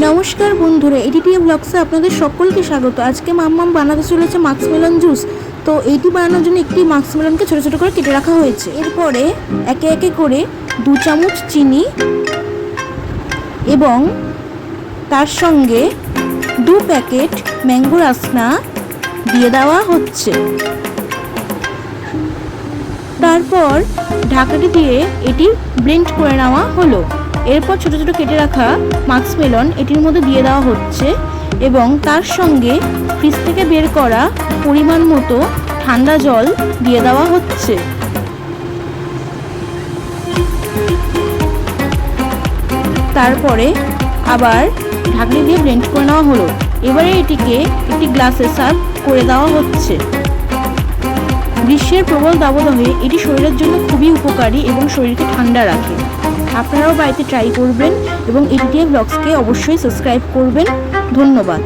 নমস্কার বন্ধুরা, এডিটিএ ব্লগসে আপনাদের সকলকে স্বাগত। আজকে মাম্মাম বানাতে চলেছে মাস্কমেলন জুস। তো এইটি বানানোর জন্য একটি মাস্কমেলনকে ছোটো ছোটো করে কেটে রাখা হয়েছে। এরপরে একে একে করে 2 চামচ চিনি এবং তার সঙ্গে 2 প্যাকেট ম্যাঙ্গো রাসনা দিয়ে দেওয়া হচ্ছে। তারপর ঢাকাটি দিয়ে এটি ব্লেন্ড করে নেওয়া হলো। এরপর ছোটো ছোটো কেটে রাখা মাস্কমেলন এটির মধ্যে দিয়ে দেওয়া হচ্ছে এবং তার সঙ্গে ফ্রিজ থেকে বের করা পরিমাণ মতো ঠান্ডা জল দিয়ে দেওয়া হচ্ছে। তারপরে আবার ঢাকনি দিয়ে ব্লেন্ড করে নেওয়া হলো। এবারে এটিকে একটি গ্লাসে সার্ভ করে দেওয়া হচ্ছে। গ্রীষ্মের প্রবল দাবদাহে এটি শরীরের জন্য খুবই উপকারী এবং শরীরকে ঠান্ডা রাখে। আপনারাও বাড়িতে ট্রাই করবেন এবং এডিটিএ ব্লগসকে অবশ্যই সাবস্ক্রাইব করবেন। ধন্যবাদ।